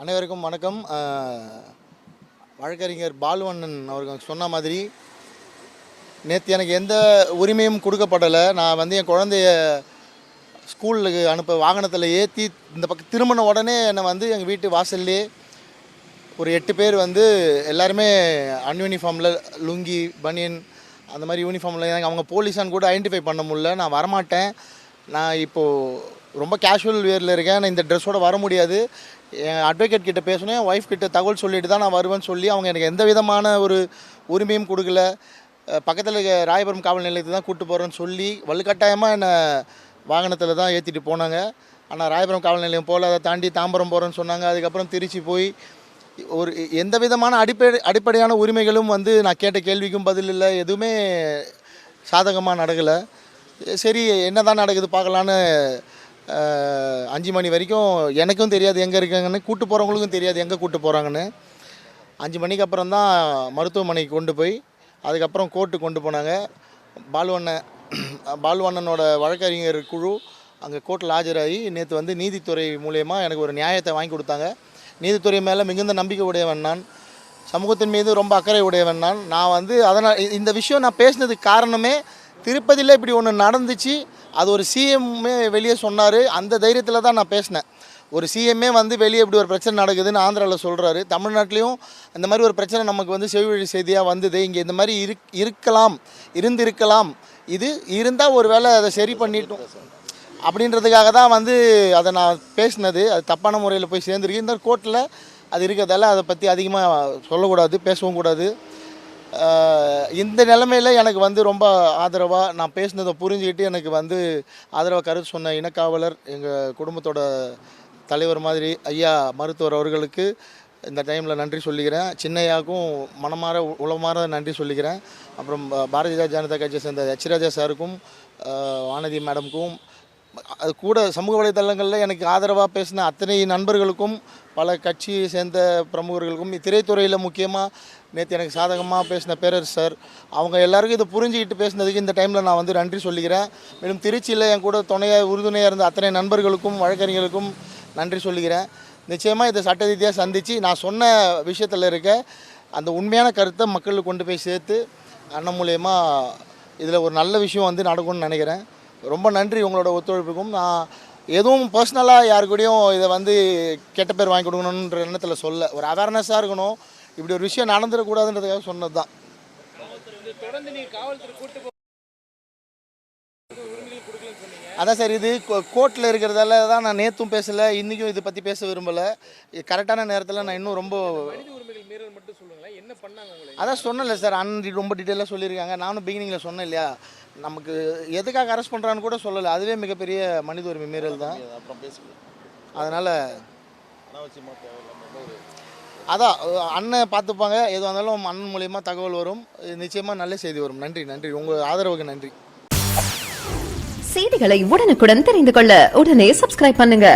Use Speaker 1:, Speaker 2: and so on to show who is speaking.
Speaker 1: அனைவருக்கும் வணக்கம். வழக்கறிஞர் பாலுவண்ணன் அவர்கள் சொன்ன மாதிரி நேற்று எனக்கு எந்த உரிமையும் கொடுக்கப்படலை. நான் வந்து என் குழந்தைய ஸ்கூலுக்கு அனுப்ப வாகனத்தில் ஏற்றி இந்த பக்கம் திரும்பின உடனே என்னை வந்து எங்கள் வீட்டு வாசல்லே ஒரு 8 பேர் வந்து எல்லாருமே அன்யூனிஃபார்மில் லுங்கி பனியன் அந்த மாதிரி யூனிஃபார்மில் அவங்க போலீஸான்னு கூட ஐடென்டிஃபை பண்ண முடியல. நான் வரமாட்டேன், நான் இப்போது ரொம்ப கேஷுவல் வேரில் இருக்கேன், நான் இந்த ட்ரெஸ்ஸோடு வர முடியாது, என் அட்வொகேட் கிட்ட பேசினேன், ஒய்ஃப் கிட்ட தகவல் சொல்லிட்டு தான் நான் வருவேன்னு சொல்லி அவங்க எனக்கு எந்த விதமான ஒரு உரிமையும் கொடுக்கல. பக்கத்தில் இருக்க ராயபுரம் காவல் நிலையத்துக்கு தான் கூப்பிட்டு போகிறேன்னு சொல்லி வலுக்கட்டாயமாக என்னை வாகனத்தில் தான் ஏற்றிட்டு போனாங்க. ஆனால் ராயபுரம் காவல் நிலையம் போல் அதை தாண்டி தாம்பரம் போகிறேன்னு சொன்னாங்க. அதுக்கப்புறம் திருச்சி போய் ஒரு எந்த விதமான அடிப்படையான உரிமைகளும் வந்து நான் கேட்ட கேள்விக்கும் பதில் இல்லை, எதுவுமே சாதகமாக நடக்கலை. சரி என்ன தான் நடக்குது பார்க்கலான்னு 5 மணி வரைக்கும் எனக்கும் தெரியாது எங்கே இருக்காங்கன்னு, கூட்டு போகிறவங்களுக்கும் தெரியாது எங்கே கூட்டு போகிறாங்கன்னு. 5 மணிக்கு அப்புறம் தான் மருத்துவமனைக்கு கொண்டு போய் அதுக்கப்புறம் கோர்ட்டு கொண்டு போனாங்க. பாலுவண்ணனோட வழக்கறிஞர் குழு அங்கே கோர்ட்டில் ஆஜராகி நேற்று வந்து நீதித்துறை மூலயமா எனக்கு ஒரு நியாயத்தை வாங்கி கொடுத்தாங்க. நீதித்துறை மேலே மிகுந்த நம்பிக்கை உடையவன் நான், சமூகத்தின் மீது ரொம்ப அக்கறை உடையவன் நான் வந்து அதனால் இந்த விஷயம் நான் பேசினதுக்கு காரணமே திருப்பதியில் இப்படி ஒன்று நடந்துச்சு, அது ஒரு சிஎம்மே வெளியே சொன்னார், அந்த தைரியத்தில் தான் நான் பேசினேன். ஒரு சிஎம்மே வந்து வெளியே இப்படி ஒரு பிரச்சனை நடக்குதுன்னு ஆந்திராவில் சொல்கிறாரு, தமிழ்நாட்டிலையும் இந்த மாதிரி ஒரு பிரச்சனை நமக்கு வந்து செவிவழி செய்தியாக வந்தது, இங்கே இந்த மாதிரி இருந்திருக்கலாம், இது இருந்தால் ஒரு வேளை அதை சரி பண்ணிட்டோம் அப்படின்றதுக்காக தான் வந்து அதை நான் பேசினது. அது தப்பான முறையில் போய் சேர்ந்துருக்கு. இந்த கோர்ட்டில் அது இருக்கிறதால அதை பற்றி அதிகமாக சொல்லக்கூடாது, பேசவும் கூடாது. இந்த நிலைமையில் எனக்கு வந்து ரொம்ப ஆதரவாக நான் பேசினதை புரிஞ்சுக்கிட்டு எனக்கு வந்து ஆதரவாக கருத்து சொன்ன இனக்காவலர், எங்கள் குடும்பத்தோட தலைவர் மாதிரி ஐயா மருத்துவர் அவர்களுக்கு இந்த டைமில் நன்றி சொல்லிக்கிறேன். சின்னையாவுக்கும் மனமாற உளமாற நன்றி சொல்லிக்கிறேன். அப்புறம் பாரதிய ஜனதா கட்சியை சேர்ந்த ஹெச்ராஜா சாருக்கும் வானதி மேடமுக்கும், அது கூட சமூக வலைதளங்களில் எனக்கு ஆதரவாக பேசின அத்தனை நண்பர்களுக்கும், பல கட்சியை சேர்ந்த பிரமுகர்களுக்கும், திரைத்துறையில் முக்கியமாக நேற்று எனக்கு சாதகமாக பேசின பேரரசு சார், அவங்க எல்லாருக்கும் இதை புரிஞ்சுக்கிட்டு பேசினதுக்கு இந்த டைமில் நான் வந்து நன்றி சொல்லிக்கிறேன். மேலும் திருச்சியில் என் கூட உறுதுணையாக இருந்த அத்தனை நண்பர்களுக்கும் வழக்கறிஞர்களுக்கும் நன்றி சொல்லிக்கிறேன். நிச்சயமாக இதை சட்ட ரீதியாக சந்தித்து நான் சொன்ன விஷயத்தில் இருக்க அந்த உண்மையான கருத்தை மக்களுக்கு கொண்டு போய் சேர்த்து அண்ணன் மூலயமா இதில் ஒரு நல்ல விஷயம் வந்து நடக்கும்னு நினைக்கிறேன். ரொம்ப நன்றி உங்களோட ஒத்துழைப்புக்கும். நான் எதுவும் பர்சனலாக யாருக்கூடையும் இதை வந்து கெட்ட பேர் வாங்கி கொடுக்கணுன்ற எண்ணத்தில் சொல்ல, ஒரு அவேர்னஸாக இருக்கணும், இப்படி ஒரு விஷயம் நடந்துடக்கூடாதுன்றதுக்காக சொன்னது தான். அதான் சார், இது கோர்ட்டில் இருக்கிறதால தான் நான் நேற்றும் பேசலை, இன்றைக்கும் இதை பற்றி பேச விரும்பலை. கரெக்டான நேரத்தில் நான் இன்னும் ரொம்ப அதான் சொன்னல சார், ரொம்ப டீட்டெயிலாக சொல்லியிருக்காங்க. நானும் பிகினிங்கில் சொன்னேன் இல்லையா, நமக்கு எதுக்காக அரெஸ்ட் பண்ணுறான்னு கூட சொல்லலை, அதுவே மிகப்பெரிய மனித உரிமை மீறல் தான். அதனால் அதான் அண்ணன் பார்த்துப்பாங்க, எதுவாக இருந்தாலும் அண்ணன் மூலியமாக தகவல் வரும், நிச்சயமாக நல்ல செய்தி வரும். நன்றி, உங்கள் ஆதரவுக்கு நன்றி.
Speaker 2: செய்திகளை உடனுக்குடன் தெரிந்து கொள்ள உடனே சப்ஸ்கிரைப் பண்ணுங்க.